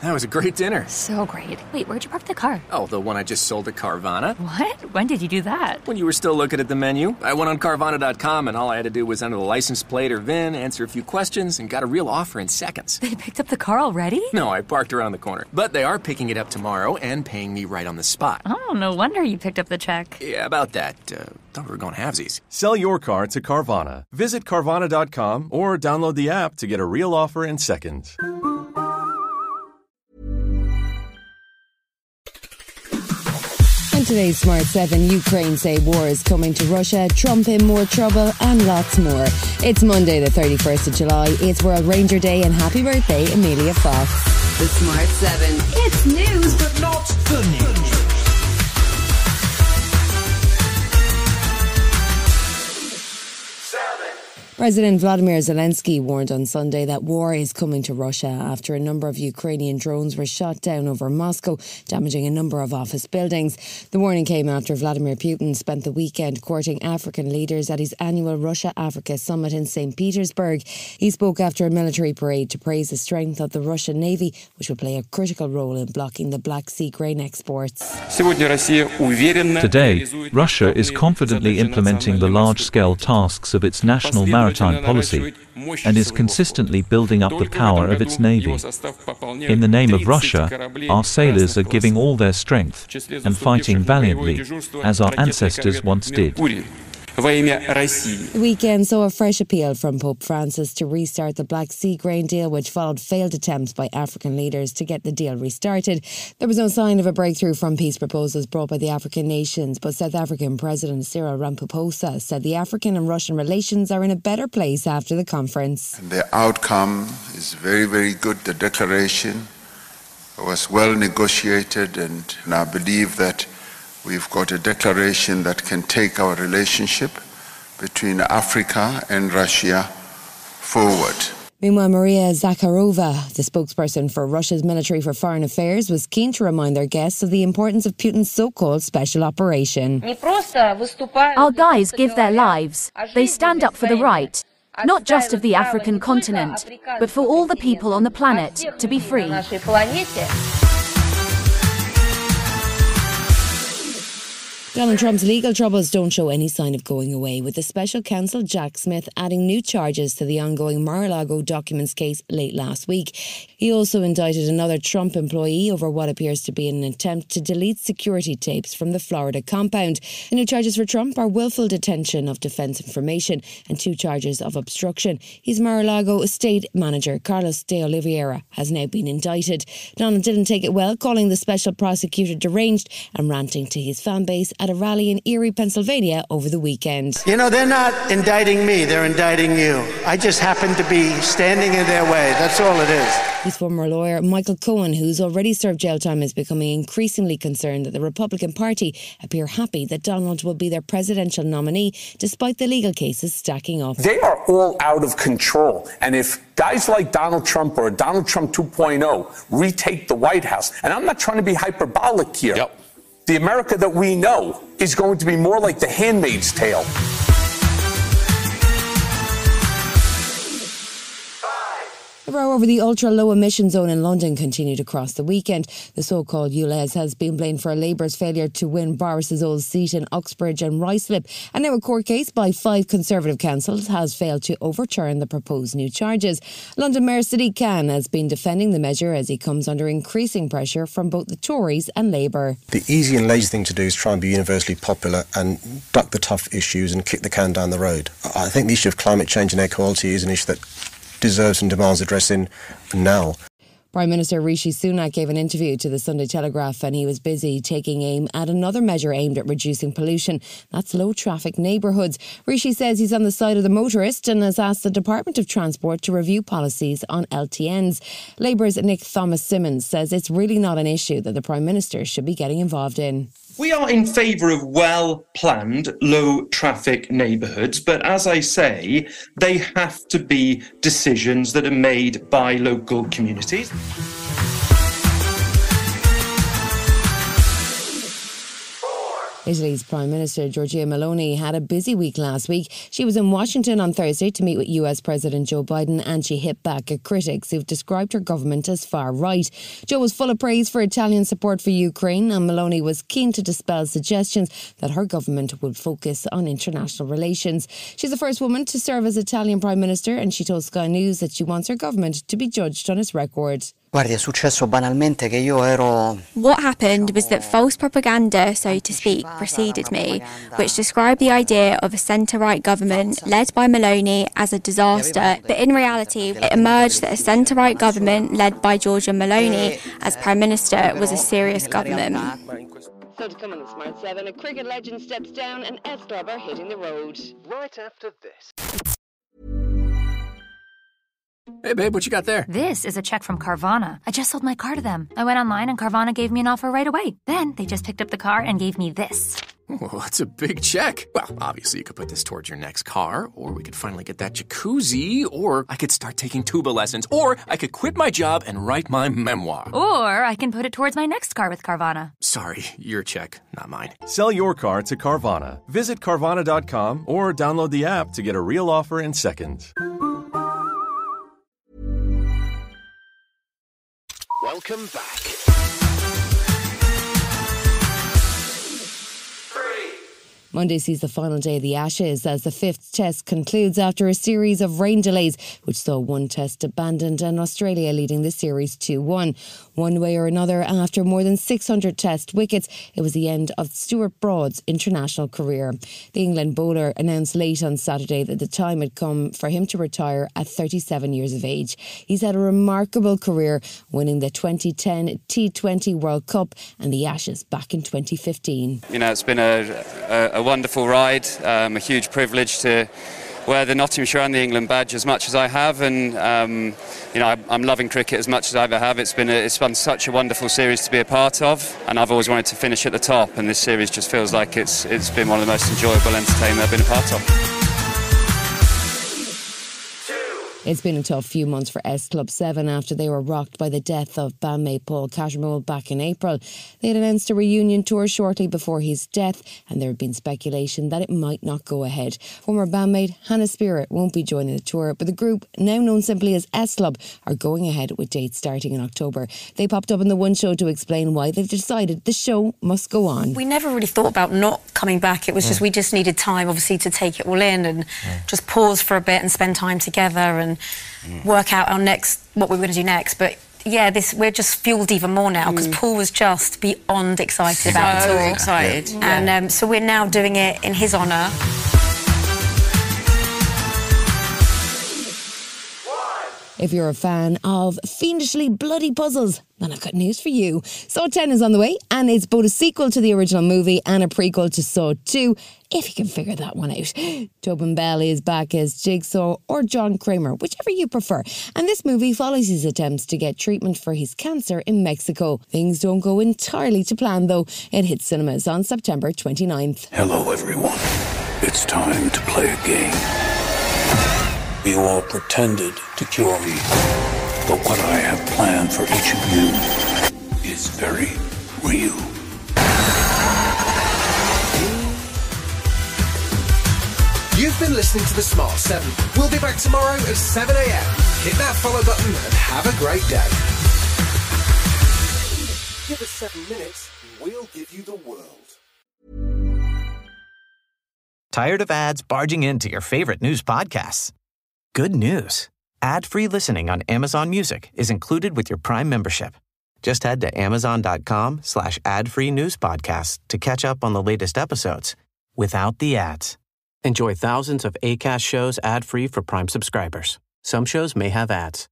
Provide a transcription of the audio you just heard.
That was a great dinner. So great. Wait, where'd you park the car? Oh, the one I just sold to Carvana. What? When did you do that? When you were still looking at the menu. I went on Carvana.com and all I had to do was enter the license plate or VIN, answer a few questions, and got a real offer in seconds. They picked up the car already? No, I parked around the corner. But they are picking it up tomorrow and paying me right on the spot. Oh, no wonder you picked up the check. Yeah, about that. Thought we were going halvesies. Sell your car to Carvana. Visit Carvana.com or download the app to get a real offer in seconds. On today's Smart 7, Ukraine say war is coming to Russia, Trump in more trouble, and lots more. It's Monday the 31st of July. It's World Ranger Day, and happy birthday, Amelia Fox. The Smart 7. It's news, but not the news. President Vladimir Zelensky warned on Sunday that war is coming to Russia after a number of Ukrainian drones were shot down over Moscow, damaging a number of office buildings. The warning came after Vladimir Putin spent the weekend courting African leaders at his annual Russia-Africa summit in St. Petersburg. He spoke after a military parade to praise the strength of the Russian Navy, which will play a critical role in blocking the Black Sea grain exports. Today, Russia is confidently implementing the large-scale tasks of its national maritime policy and is consistently building up the power of its navy. In the name of Russia, our sailors are giving all their strength and fighting valiantly, as our ancestors once did. The weekend saw a fresh appeal from Pope Francis to restart the Black Sea grain deal, which followed failed attempts by African leaders to get the deal restarted. There was no sign of a breakthrough from peace proposals brought by the African nations, but South African President Cyril Ramaphosa said the African and Russian relations are in a better place after the conference. And the outcome is very, very good. The declaration was well negotiated, and I believe that we've got a declaration that can take our relationship between Africa and Russia forward. Meanwhile, Maria Zakharova, the spokesperson for Russia's Military for Foreign Affairs, was keen to remind their guests of the importance of Putin's so-called special operation. Our guys give their lives. They stand up for the right, not just of the African continent, but for all the people on the planet to be free. Donald Trump's legal troubles don't show any sign of going away, with the special counsel Jack Smith adding new charges to the ongoing Mar-a-Lago documents case late last week. He also indicted another Trump employee over what appears to be an attempt to delete security tapes from the Florida compound. The new charges for Trump are willful detention of defence information and 2 charges of obstruction. His Mar-a-Lago estate manager, Carlos de Oliveira, has now been indicted. Donald didn't take it well, calling the special prosecutor deranged and ranting to his fan base at a rally in Erie, Pennsylvania over the weekend. You know, they're not indicting me, they're indicting you. I just happen to be standing in their way. That's all it is. His former lawyer, Michael Cohen, who's already served jail time, is becoming increasingly concerned that the Republican Party appear happy that Donald will be their presidential nominee, despite the legal cases stacking up. They are all out of control. And if guys like Donald Trump or Donald Trump 2.0 retake the White House, and I'm not trying to be hyperbolic here, the America that we know is going to be more like The Handmaid's Tale. The row over the ultra-low emission zone in London continued across the weekend. The so-called ULEZ has been blamed for Labour's failure to win Boris's old seat in Uxbridge and Ruislip. And now a court case by 5 Conservative councils has failed to overturn the proposed new charges. London Mayor Sadiq Khan has been defending the measure as he comes under increasing pressure from both the Tories and Labour. The easy and lazy thing to do is try and be universally popular and duck the tough issues and kick the can down the road. I think the issue of climate change and air quality is an issue that deserves and demands addressing now. Prime Minister Rishi Sunak gave an interview to the Sunday Telegraph and he was busy taking aim at another measure aimed at reducing pollution. That's low traffic neighbourhoods. Rishi says he's on the side of the motorist and has asked the Department of Transport to review policies on LTNs. Labour's Nick Thomas-Symonds says it's really not an issue that the Prime Minister should be getting involved in. We are in favour of well-planned, low-traffic neighbourhoods, but as I say, they have to be decisions that are made by local communities. Italy's Prime Minister Giorgia Meloni had a busy week last week. She was in Washington on Thursday to meet with US President Joe Biden, and she hit back at critics who've described her government as far right. Joe was full of praise for Italian support for Ukraine, and Meloni was keen to dispel suggestions that her government would focus on international relations. She's the first woman to serve as Italian Prime Minister, and she told Sky News that she wants her government to be judged on its record. What happened was that false propaganda, so to speak, preceded me, which described the idea of a centre-right government led by Meloni as a disaster. But in reality, it emerged that a centre-right government led by Giorgia Meloni as Prime Minister was a serious government. So to come on the Smart 7, a cricket legend steps down and S Club are hitting the road. Right after this. Hey, babe, what you got there? This is a check from Carvana. I just sold my car to them. I went online and Carvana gave me an offer right away. Then they just picked up the car and gave me this. Oh, that's a big check. Well, obviously you could put this towards your next car, or we could finally get that jacuzzi, or I could start taking tuba lessons, or I could quit my job and write my memoir. Or I can put it towards my next car with Carvana. Sorry, your check, not mine. Sell your car to Carvana. Visit Carvana.com or download the app to get a real offer in seconds. Welcome back. Monday sees the final day of the Ashes as the fifth test concludes after a series of rain delays, which saw one test abandoned and Australia leading the series 2-1. One way or another, after more than 600 test wickets, it was the end of Stuart Broad's international career. The England bowler announced late on Saturday that the time had come for him to retire at 37 years of age. He's had a remarkable career, winning the 2010 T20 World Cup and the Ashes back in 2015. You know, it's been a wonderful ride, a huge privilege to wear the Nottinghamshire and the England badge as much as I have, and you know, I'm loving cricket as much as I ever have. It's been such a wonderful series to be a part of, and I've always wanted to finish at the top, and this series just feels like it's been one of the most enjoyable entertainment I've been a part of. It's been a tough few months for S Club 7 after they were rocked by the death of bandmate Paul Cattermole back in April. They had announced a reunion tour shortly before his death, and there had been speculation that it might not go ahead. Former bandmate Hannah Spirit won't be joining the tour, but the group, now known simply as S Club, are going ahead with dates starting in October. They popped up in the One Show to explain why they've decided the show must go on. We never really thought about not coming back. It was just, we just needed time, obviously, to take it all in and just pause for a bit and spend time together and work out what we were going to do next. But yeah, we're just fueled even more now because Paul was just beyond excited about the tour. So excited. And so we're now doing it in his honour. If you're a fan of fiendishly bloody puzzles, then I've got news for you. Saw 10 is on the way, and it's both a sequel to the original movie and a prequel to Saw 2, if you can figure that one out. Tobin Bell is back as Jigsaw or John Kramer, whichever you prefer. And this movie follows his attempts to get treatment for his cancer in Mexico. Things don't go entirely to plan, though. It hits cinemas on September 29th. Hello, everyone. It's time to play a game. You all pretended to cure me, but what I have planned for each of you is very real. You've been listening to The Smart 7. We'll be back tomorrow at 7 a.m. Hit that follow button and have a great day. Give us 7 minutes and we'll give you the world. Tired of ads barging into your favorite news podcasts? Good news. Ad-free listening on Amazon Music is included with your Prime membership. Just head to amazon.com/ad-free news podcasts to catch up on the latest episodes without the ads. Enjoy thousands of Acast shows ad-free for Prime subscribers. Some shows may have ads.